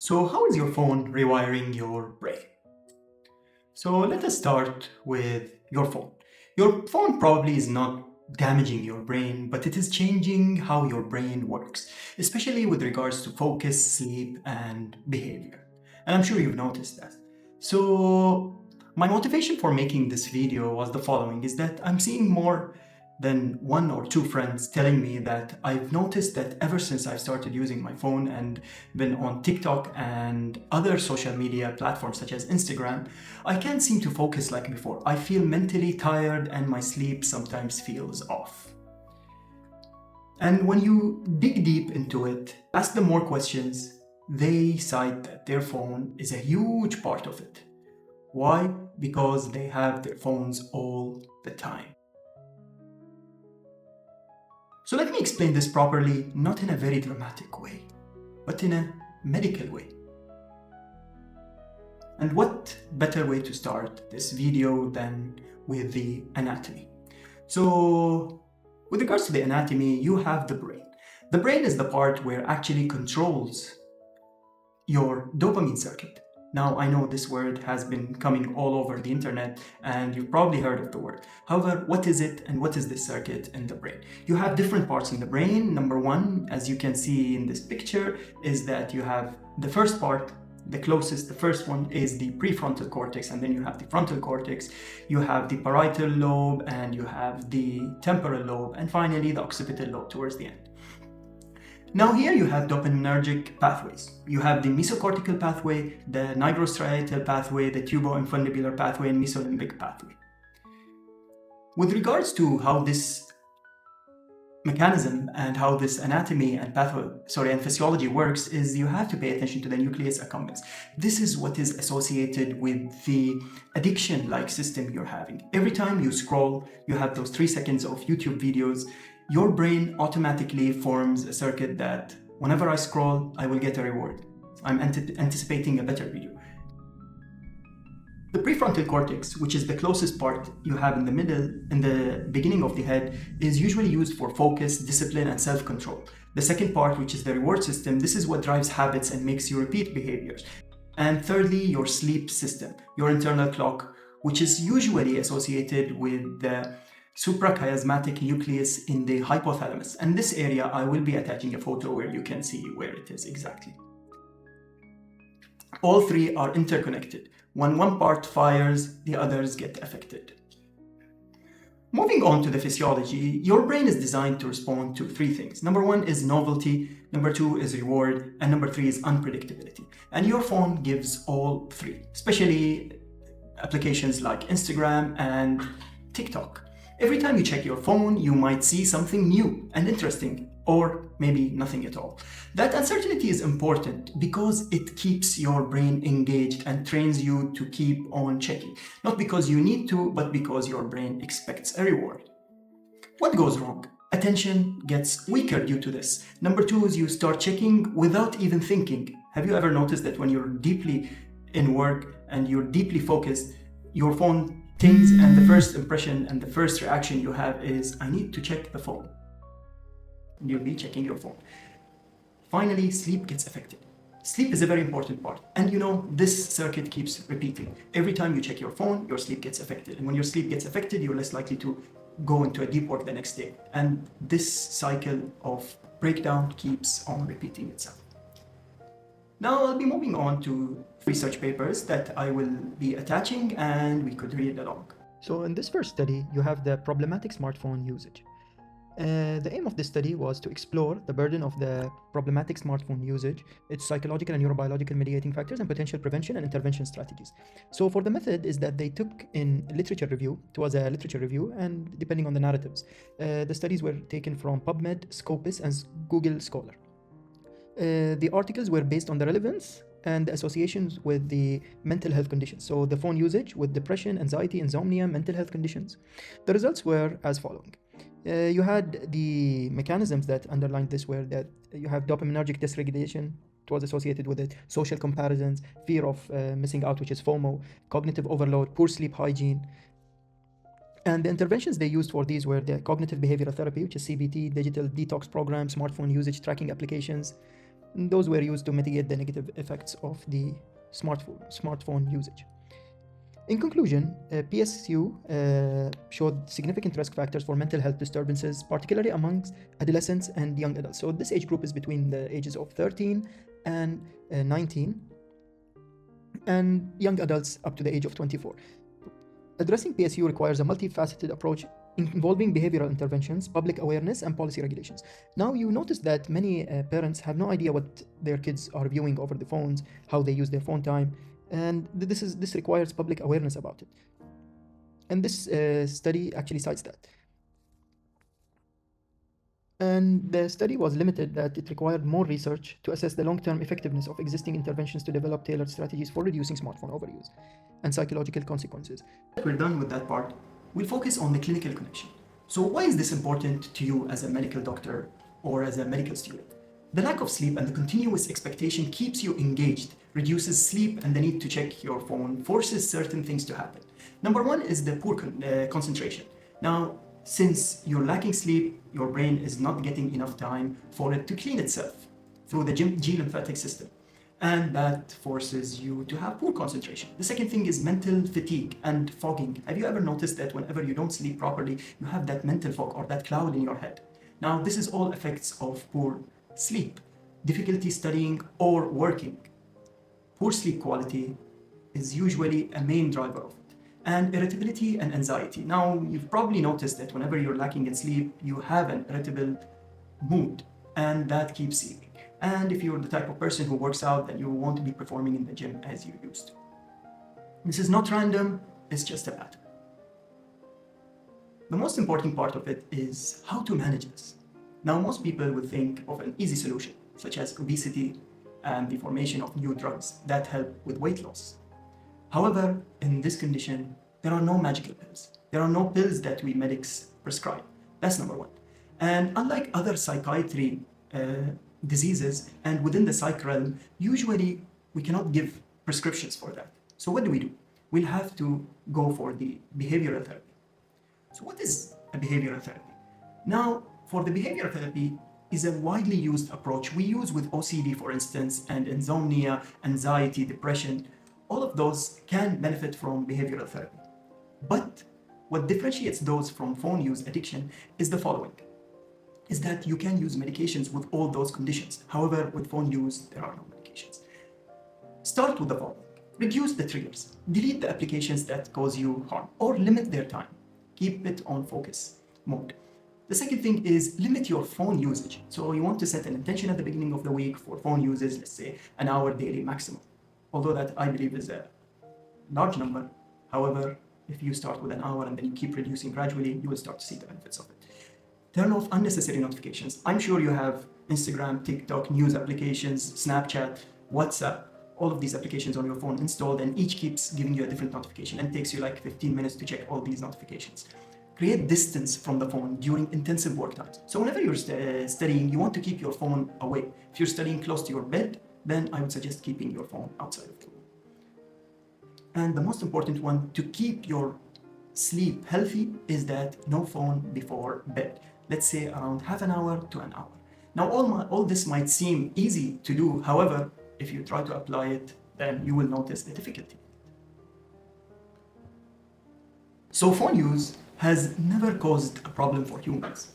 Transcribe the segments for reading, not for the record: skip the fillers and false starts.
So how is your phone rewiring your brain? So let us start with your phone. Your phone probably is not damaging your brain, but it is changing how your brain works, especially with regards to focus, sleep, and behavior. And I'm sure you've noticed that. So my motivation for making this video was the following, is that I'm seeing more than one or two friends telling me that I've noticed that ever since I started using my phone and been on TikTok and other social media platforms such as Instagram, I can't seem to focus like before. I feel mentally tired and my sleep sometimes feels off. And when you dig deep into it, ask them more questions, they cite that their phone is a huge part of it. Why? Because they have their phones all the time. So let me explain this properly, not in a very dramatic way, but in a medical way. And what better way to start this video than with the anatomy? So with regards to the anatomy, you have the brain. The brain is the part where actually controls your dopamine circuit. Now, I know this word has been coming all over the internet and you've probably heard of the word. However, what is it and what is this circuit in the brain? You have different parts in the brain. Number one, as you can see in this picture, is that you have the first part, the closest, the first one is the prefrontal cortex, and then you have the frontal cortex, you have the parietal lobe, and you have the temporal lobe, and finally the occipital lobe towards the end. Now here you have dopaminergic pathways. You have the mesocortical pathway, the nigrostriatal pathway, the tuboinfundibular pathway, and mesolimbic pathway. With regards to how this mechanism and how this anatomy and physiology works, is you have to pay attention to the nucleus accumbens. This is what is associated with the addiction-like system you're having. Every time you scroll, you have those 3 seconds of YouTube videos, your brain automatically forms a circuit that whenever I scroll, I will get a reward. I'm anticipating a better video. The prefrontal cortex, which is the closest part you have in the middle, in the beginning of the head, is usually used for focus, discipline, and self-control. The second part, which is the reward system, this is what drives habits and makes you repeat behaviors. And thirdly, your sleep system, your internal clock, which is usually associated with the suprachiasmatic nucleus in the hypothalamus. And this area, I will be attaching a photo where you can see where it is exactly. All three are interconnected. When one part fires, the others get affected. Moving on to the physiology, your brain is designed to respond to three things. Number one is novelty, number two is reward, and number three is unpredictability. And your phone gives all three, especially applications like Instagram and TikTok. Every time you check your phone, you might see something new and interesting, or maybe nothing at all. That uncertainty is important because it keeps your brain engaged and trains you to keep on checking. Not because you need to, but because your brain expects a reward. What goes wrong? Attention gets weaker due to this. Number two is you start checking without even thinking. Have you ever noticed that when you're deeply in work and you're deeply focused, your phone tings and the first impression and the first reaction you have is, I need to check the phone. You'll be checking your phone. Finally, sleep gets affected. Sleep is a very important part. And you know, this circuit keeps repeating. Every time you check your phone, your sleep gets affected. And when your sleep gets affected, you're less likely to go into a deep work the next day. And this cycle of breakdown keeps on repeating itself. Now I'll be moving on to research papers that I will be attaching and we could read along. So in this first study, you have the problematic smartphone usage. The aim of this study was to explore the burden of the problematic smartphone usage, its psychological and neurobiological mediating factors, and potential prevention and intervention strategies. So for the method is that they took in literature review, it was a literature review, and depending on the narratives. The studies were taken from PubMed, Scopus, and Google Scholar. The articles were based on the relevance and the associations with the mental health conditions. So the phone usage with depression, anxiety, insomnia, mental health conditions. The results were as following. You had the mechanisms that underlined this were that you have dopaminergic dysregulation. It was associated with it, social comparisons, fear of missing out, which is FOMO, cognitive overload, poor sleep hygiene. And the interventions they used for these were the cognitive behavioral therapy, which is CBT, digital detox programs, smartphone usage tracking applications, Those were used to mitigate the negative effects of the smartphone usage. In conclusion, PSU showed significant risk factors for mental health disturbances, particularly amongst adolescents and young adults. So this age group is between the ages of 13 and 19, and young adults up to the age of 24. Addressing PSU requires a multifaceted approach involving behavioral interventions, public awareness, and policy regulations. Now, you notice that many parents have no idea what their kids are viewing over the phones, how they use their phone time, and this requires public awareness about it. And this study actually cites that. And the study was limited that it required more research to assess the long-term effectiveness of existing interventions to develop tailored strategies for reducing smartphone overuse and psychological consequences. We're done with that part. We'll focus on the clinical connection. So why is this important to you as a medical doctor or as a medical student? The lack of sleep and the continuous expectation keeps you engaged, reduces sleep and the need to check your phone, forces certain things to happen. Number one is the poor concentration. Now, since you're lacking sleep, your brain is not getting enough time for it to clean itself through the G lymphatic system. And that forces you to have poor concentration. The second thing is mental fatigue and fogging. Have you ever noticed that whenever you don't sleep properly, you have that mental fog or that cloud in your head? Now, this is all effects of poor sleep, difficulty studying or working. Poor sleep quality is usually a main driver of it. And irritability and anxiety. Now, you've probably noticed that whenever you're lacking in sleep, you have an irritable mood, and that keeps sleeping. And if you're the type of person who works out, then you won't be performing in the gym as you used to. This is not random, it's just a pattern. The most important part of it is how to manage this. Now, most people would think of an easy solution, such as obesity and the formation of new drugs that help with weight loss. However, in this condition, there are no magical pills. There are no pills that we medics prescribe. That's number one. And unlike other psychiatry diseases and within the psych realm, usually we cannot give prescriptions for that. So what do? We'll have to go for the behavioral therapy. So what is a behavioral therapy? Now, for the behavioral therapy is a widely used approach we use with OCD, for instance, and insomnia, anxiety, depression. All of those can benefit from behavioral therapy. But what differentiates those from phone use addiction is the following. Is that you can use medications with all those conditions. However, with phone use, there are no medications. Start with the following. Reduce the triggers. Delete the applications that cause you harm or limit their time. Keep it on focus mode. The second thing is limit your phone usage. So you want to set an intention at the beginning of the week for phone uses, let's say an hour daily maximum. Although that I believe is a large number. However, if you start with an hour and then you keep reducing gradually, you will start to see the benefits of it. Turn off unnecessary notifications. I'm sure you have Instagram, TikTok, news applications, Snapchat, WhatsApp, all of these applications on your phone installed, and each keeps giving you a different notification and takes you like 15 minutes to check all these notifications. Create distance from the phone during intensive work times. So whenever you're studying, you want to keep your phone away. If you're studying close to your bed, then I would suggest keeping your phone outside of the room. And the most important one to keep your sleep healthy is that no phone before bed. Let's say around half an hour to an hour. Now, all this might seem easy to do. However, if you try to apply it, then you will notice the difficulty. So phone use has never caused a problem for humans.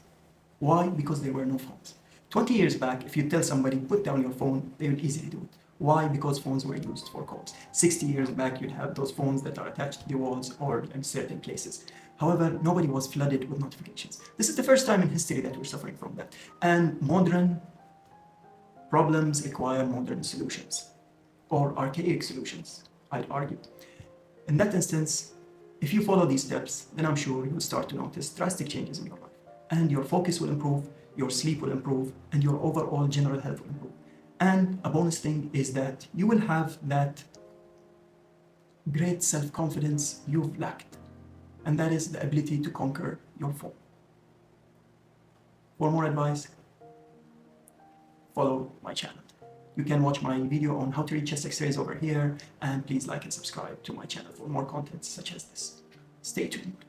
Why? Because there were no phones. 20 years back, if you tell somebody, put down your phone, they would easily do it. Why? Because phones were used for calls. 60 years back, you'd have those phones that are attached to the walls or in certain places. However, nobody was flooded with notifications. This is the first time in history that we're suffering from that. And modern problems require modern solutions, or archaic solutions, I'd argue. In that instance, if you follow these steps, then I'm sure you will start to notice drastic changes in your life. And your focus will improve, your sleep will improve, and your overall general health will improve. And a bonus thing is that you will have that great self-confidence you've lacked. And that is the ability to conquer your phone. For more advice, follow my channel. You can watch my video on how to read chest x-rays over here, and please like and subscribe to my channel for more content such as this. Stay tuned.